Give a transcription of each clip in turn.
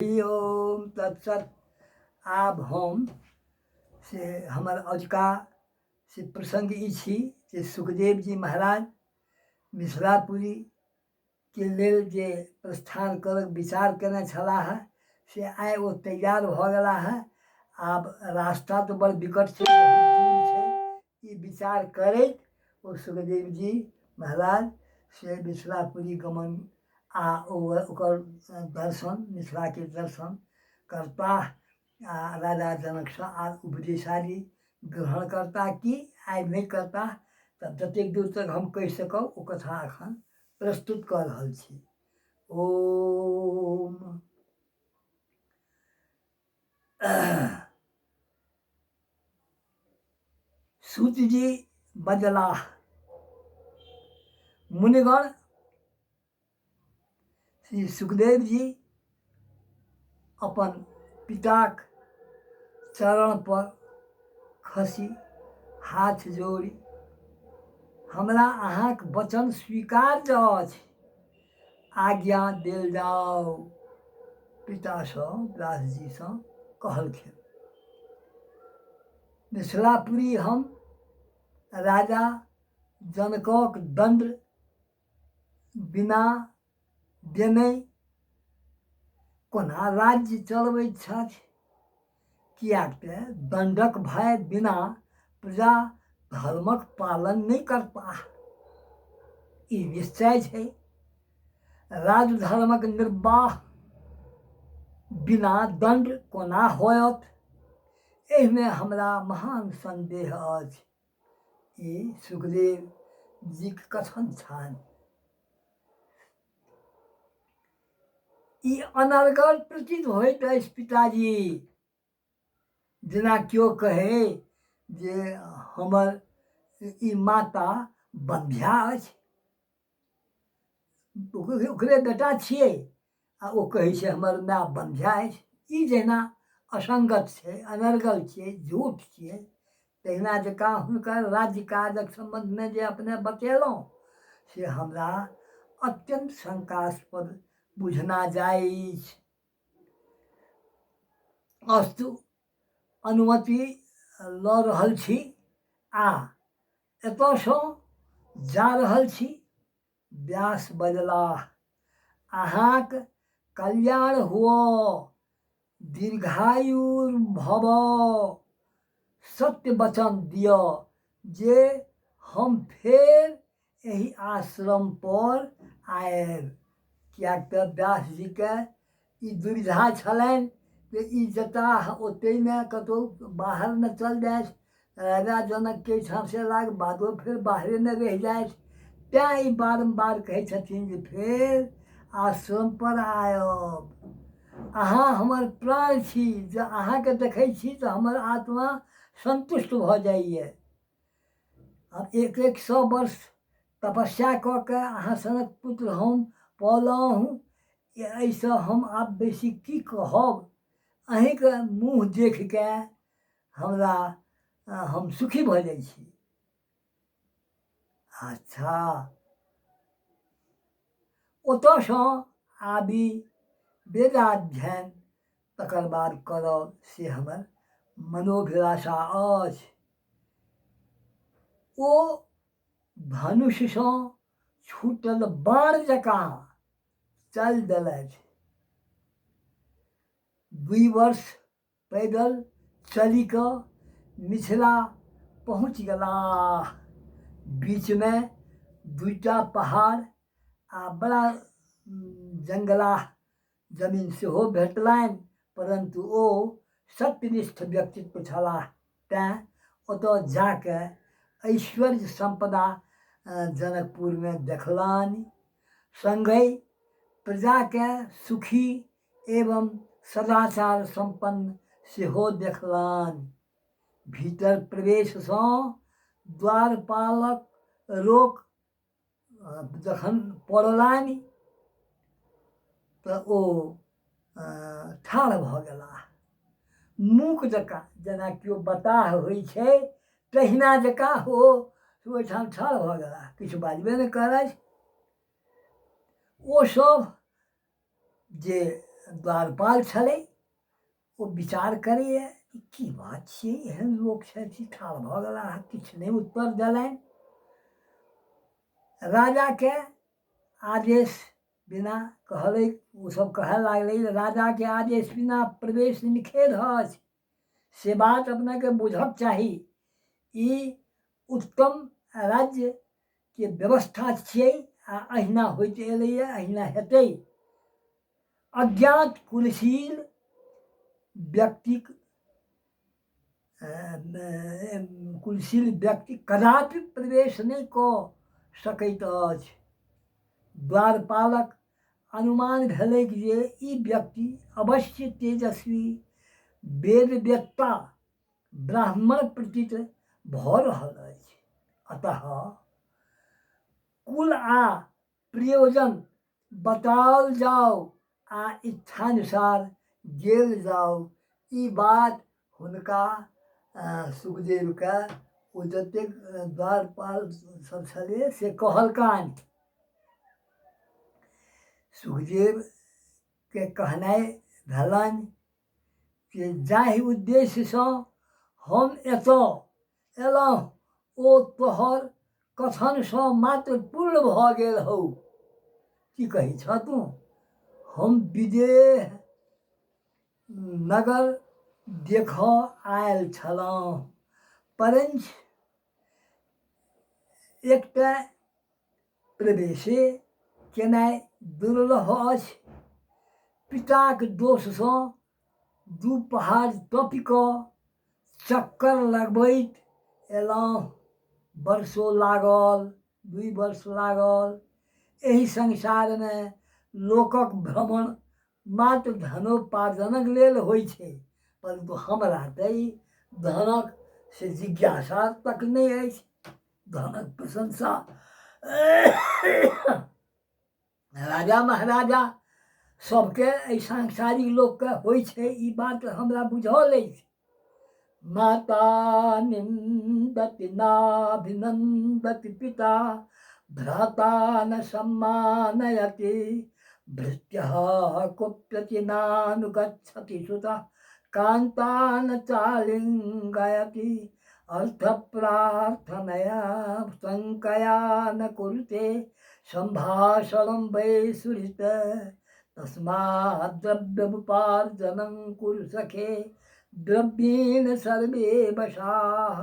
ओम तत्सत। आब हम से हमर अजुका से प्रसंग ई छी जे सुखदेव जी महाराज मिथिलापुरी के लेल जे प्रस्थान करक विचार केने छलाह से आइ ओ तैयार भऽ गेला है। आब रास्ता तो बड़ विकट छै, बहुत दूर छै। ई विचार करैत ओ सुखदेव जी महाराज से मिथिलापुरी गमन आ ओकर दर्शन, मिथिलाके दर्शन करता आ राजा जनकसँ आ उपदेशादी ग्रहण करता कि आइ नहि करता। तऽ जतेक दूर तक हम कहि सकब ओ कथा एखन प्रस्तुत कऽ रहल छी। ओम सूत जी बजलाह, मुनिगण श्री सुखदेव जी अपन पिताक चरण पर खसी हाथ जोड़ी, हमरा अहाँक वचन स्वीकार अछि, आज्ञा देल जाओ। पितासँ व्यासजीसँ कहलखिन, मिथिलापुरी हम राजा जनकक दंड बिना देने कोना राज्य चलबैत छथि। किएक तऽ दंडक भय बिना प्रजा धर्मक पालन नहि करता। ई निश्चय छै। राजधर्मक निर्वाह बिना दंड कोना होयत, एहिमे हमरा महान संदेह अछि। ई सुखदेव जीक कथन छनि। ई अनर्गल प्रतीत होइत अछि पिताजी। जेना केओ कहे जे हमर ई माता बंध्या अछि, ओकरे बेटा छियै आ ओ कहै छै हमर माय बंध्या अछि। ई जेना असंगत छै, अनर्गल छियै, झूठ छियै। तहिना जकाँ हुनकर राज्य काजक संबंधमे जे अपने बतेलहुँ से हमरा अत्यंत शंकास्पद बुझना जाइछ। अस्तु, अनुमति लऽ रहल छी आ एतयसँ जा रहल छी। व्यास बजलाह, अहाँक कल्याण हुअ, दीर्घायुर्भव। सत्य वचन दिअ जे हम फेर एहि आश्रम पर आयब। किएक तऽ व्यास जीके ई दुविधा छलनि जे ई जतरा ओतहिमे कतहु बाहर न चल जाए, राजा जनकके एहिठाम से लाग बादो फेर बाहरेमे रहि जाए। तैँ ई बारम्बार कहै छथिन जे फेर आश्रम पर आयब। अहाँ हमर प्राण छी, जँ अहाँके देखै छी तऽ हमर आत्मा संतुष्ट भऽ जाइए। अब 100 वर्ष तपस्या कऽ के अहाँ सनक पुत्र हम पौलहुँ हूँ। एहिसँ हम आब बेसी की कहब। अहीँके मुँह देख के हमरा हम सुखी भऽ जाइ छी। अच्छा, ओतयसँ आबी वेदाध्ययन तकर बाद करब से हमर मनोभिलाषा अछि। ओ धनुषसँ छूटल बाण जकाँ चल देलथि। 2 वर्ष पैदल चलि कऽ मिथिला पहुँच गेलाह। बीचमे 2टा पहाड़ आ बड़ा जंगलाह जमीन सेहो भेटलनि, परंतु ओ सत्यनिष्ठ व्यक्तित्व छलाह। तैँ ओतऽ जाके ऐश्वर्य संपदा जनकपुरमे देखलनि, संगहि प्रजाके सुखी एवं सदाचार संपन्न सेहो देखलनि। भीतर प्रवेशसँ द्वारपालक रोक जखन पड़लनि तऽ ओ ठाढ़ भऽ गेलाह। मूक जकाँ, जेना केओ बताह होइ छै तहिना जकाँ ओ ओहिठाम ठाढ़ भऽ गेलाह, किछु बाजबे नहि करथि। ओ सब जे द्वारपाल छलै ओ विचार करैए की बात छियै, एहन लोक छथि ठाढ़ भऽ गेलाह, किछु नहि उत्तर देलनि। राजाके आदेश बिना कहलै, ओसभ कहय लागलै राजाके आदेश बिना प्रवेश निषेध अछि, से बात अपनाके बुझक चाही। ई उत्तम राज्यके व्यवस्था छियै आ अहिना होइत एलैए, अहिना हेतै। अज्ञात कुलशील व्यक्तिक कुलशील व्यक्ति कदापि प्रवेश नहि कऽ सकैत अछि। द्वारपालक अनुमान भेलैक जे ई व्यक्ति अवश्य तेजस्वी वेदवेत्ता ब्राह्मण प्रतीत भऽ रहल अछि। अतः कुल आ प्रयोजन बताओल जाओ आ इच्छानुसार गेल जाओ। ई बात हुनका सुखदेवके ओ जतेक द्वारपाल सब छलै से कहलकनि। सुखदेवके कहनाइ भेलनि जे जाहि उद्देश्यसँ हम एतऽ अयलहुँ ओ तोहर कथनसँ मात्र पूर्ण भऽ गेल हौ। की कहै छऽ तू? हम विदेह नगर देखऽ आयल छलहुँ, परंच एकटा प्रवेशे केनाइ दुर्लभ अछि। पिताक दोषसँ दू पहाड़ टपि कऽ चक्कर लगबैत अयलहुँ। वर्षो लागल, 2 वर्ष लागल। एहि संसारमे लोकक भ्रमण मात्र धनोपार्जनक लेल होइ छै, परंतु हमरा तऽ ई धनक से जिज्ञासा तक नहि अछि, धनक प्रशंसा राजा महाराजा सबके एहि सांसारिक लोकके होइ छै, ई बात हमरा बुझल अछि। माता निन्दति नाभिनन्दति पिता, भ्राता न सम्मानयति, भृत्यः कुप्यति नानुगच्छति सुतः, कान्ता न चालिङ्गयति, अर्थप्रार्थनया शङ्कया न कुरुते, सम्भाषणं वै सुहृत्, तस्मात् द्रव्योपार्जनं कुरु सखे, द्रव्येण सर्वे वशाः।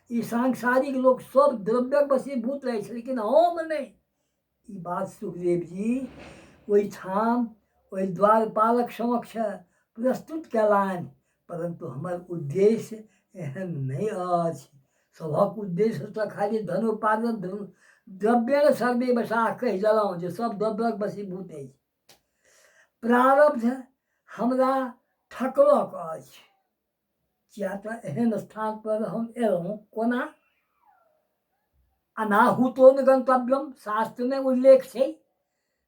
ई सांसारिक लोक सब द्रव्यक वशीभूत रहै छै, लेकिन हम नहि। ई बात सुखदेव जी ओहिठाम ओहि द्वारपालक समक्ष प्रस्तुत कयलनि, परंतु हमर उद्देश्य एहन नहि अछि। सभक उद्देश्य तऽ खाली धनोपार्जन, द्रव्येण सर्वे वशाः कहि देलहुँ जे सब द्रव्यक वशीभूत अछि। प्रारब्ध हमरा ठकलक अछि, किया तऽ एहन स्थान पर हम अयलहुँ कोना। अनाहुतो न गंतव्यम, शास्त्रमे उल्लेख छै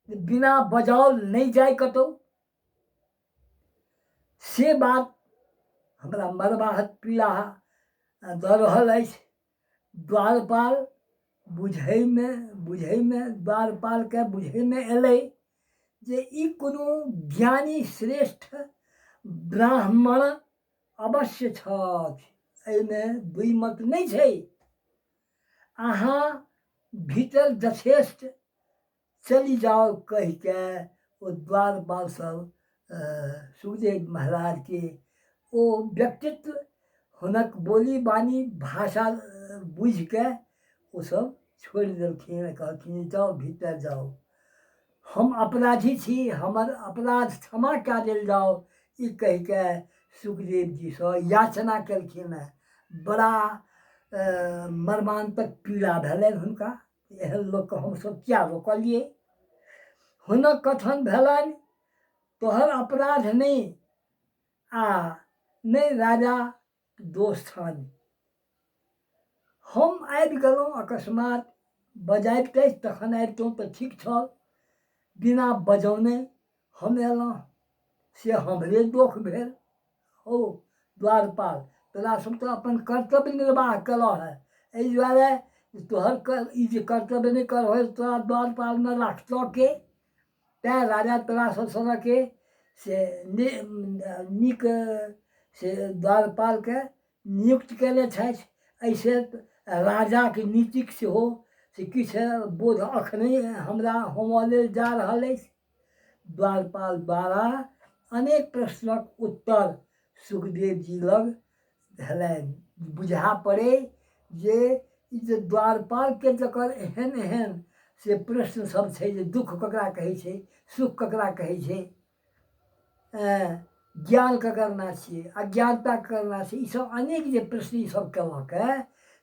बिना बजाओल नहीं जाए कतौ। से बात हमरा मर्माहत पीड़ा दऽ रहल अछि। द्वारपाल बुझैमे द्वारपालके बुझैमे अयलै जे ई कोनो ज्ञानी श्रेष्ठ ब्राह्मण अवश्य छथि, एहिमे दुई मत नहीं छै। अहाँ भीतर यथेष्ट चली जाओ कहि के ओ द्वारपाल सब सुखदेव महाराज के ओ व्यक्तित्व, हुनक बोली बानी भाषा बुझि के ओ सब छोड़ि देलखिन, कहलखिन जाओ भीतर जाओ, हम अपराधी छी, हमर अपराध क्षमा कऽ देल जाओ। ई कहि के सुखदेव जी से याचना केलखिन। बड़ा मर्मान्तक पीड़ा भेलनि हुनका, एहन लोकके हमसब किया रोकलिए। हुनक कथन भेलनि तोहर अपराध नहीं आ नहीं राजा दोष छनि। हम आबि गेलहुँ अकस्मात, बजाबितै तखन आबितहुँ तऽ ठीक छल, बिना बजौने हम अयलहुँ से हमरे दोष भेल। ओ द्वारपाल, तोरा सब तऽ अपन कर्तव्य निर्वाह केलऽ है, एहि दुआरे तोहर ई जे कर्तव्य नहीं करहो तोरा द्वारपालमे राखतऽ के, तैँ राजा तोरा सब सनके से नीक से द्वारपाल के नियुक्त कयने छथि। ऐसे राजाके नीतिक सेहो से किछु बोध अखने हमरा होमऽ लेल जा रहल अछि। द्वारपाल द्वारा अनेक प्रश्नक उत्तर सुखदेव जी लग भेलनि। बुझा पड़े जे ई जे द्वारपालके जकर एहन एहन से प्रश्न सब छै जे दुख ककरा कहै छै, सुख ककरा कहै छै, ज्ञान ककरना छियै, अज्ञानता ककरना छै, ईसब अनेक जे प्रश्न ईसब केलक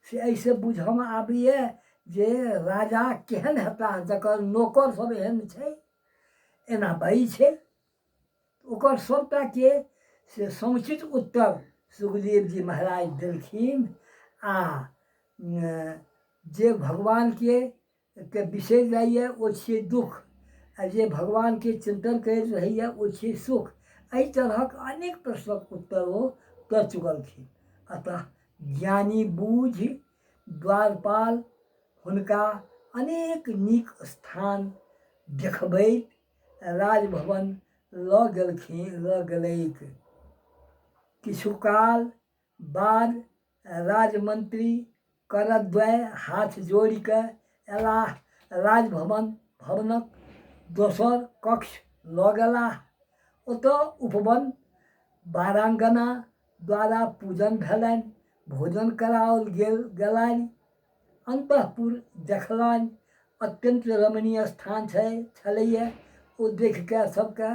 से एहिसँ बुझऽमे आबैए जे राजा केहन हेताह जकर नौकर सब एहन छै, एना बाजै छै। ओकर सबटाके से समुचित उत्तर सुखदेव जी महाराज देलखिन। आ जे भगवानके बिसरि जाइए ओ छियै दुख, आ जे भगवानके चिंतन करैत रहैए ओ छियै सुख। एहि तरहक अनेक प्रश्नक उत्तर ओ दऽ चुकलखिन। अतः ज्ञानी बूझि द्वारपाल हुनका अनेक नीक स्थान देखबैत राजभवन लऽ गेलैक। किछु काल बाद राजमंत्री करद्वय हाथ जोड़ि कऽ एलाह। भवनक दोसर कक्ष लऽ गेलाह। ओतऽ उपवन वारांगना द्वारा पूजन भेलनि, भोजन कराओल गेलनि। अंतःपुर देखलनि, अत्यंत रमणीय स्थान छलैए। ओ देख कऽ सबके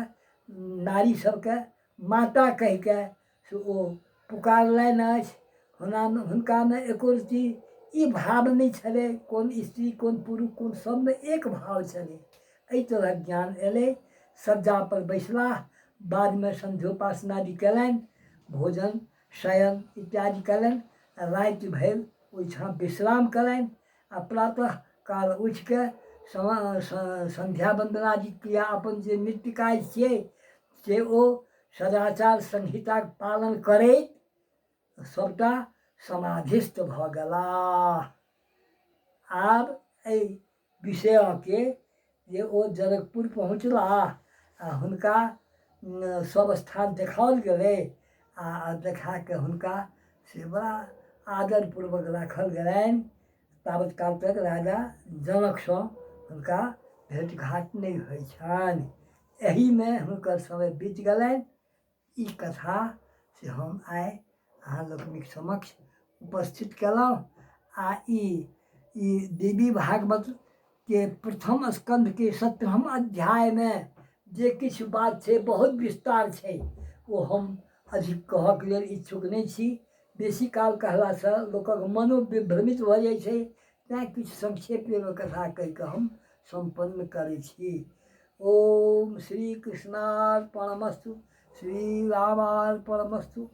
नारी सबके माता कहि कऽ से ओ पुकारलनि अछि। हुनकामे एको रत्ती ई भाव नहि छलै कोन स्त्री कोन पुरुष कोन, सबमे एक भाव छलै। एहि तरहक ज्ञान एलै। सज्जा पर बैसलाह, बादमे संध्योपासनादि कयलनि, भोजन शयन इत्यादि कयलनि। राति भरि ओहिठाम विश्राम कयलनि आ प्रातः काल उठि कऽ संध्या वंदनादि क्रिया अपन जे नित्य काज छियै से ओ सदाचार संहिताके पालन करैत सबटा समाधिस्थ भऽ गेलाह। आब एहि विषयके जे ओ जनकपुर पहुँचलाह आ हुनका सब स्थान देखाओल गेलै आ देखा कऽ हुनका से बड़ा आदरपूर्वक राखल गेलनि। ताबत काल तक राजा जनकसँ हुनका भेँट घाट नहि होइ छनि। एहिमे हुनकर समय बीत गेलनि। ई कथा से हम आइ अहाँ लोकनिक समक्ष उपस्थित केलहुँ। आ ई देवी भागवत के प्रथम स्कंधके 17 अध्यायमे जे किछु बात छै बहुत विस्तार छै, ओ हम अधिक कहऽके लेल इच्छुक नहि छी। बेसी काल कहलासँ लोकक मनो विभ्रमित भऽ जाइ छै, तैँ किछु संक्षेपमे कथा कहि कऽ हम सम्पन्न करै छी। ओम श्री कृष्णार्पणमस्तु, श्री रामार्पणमस्तु।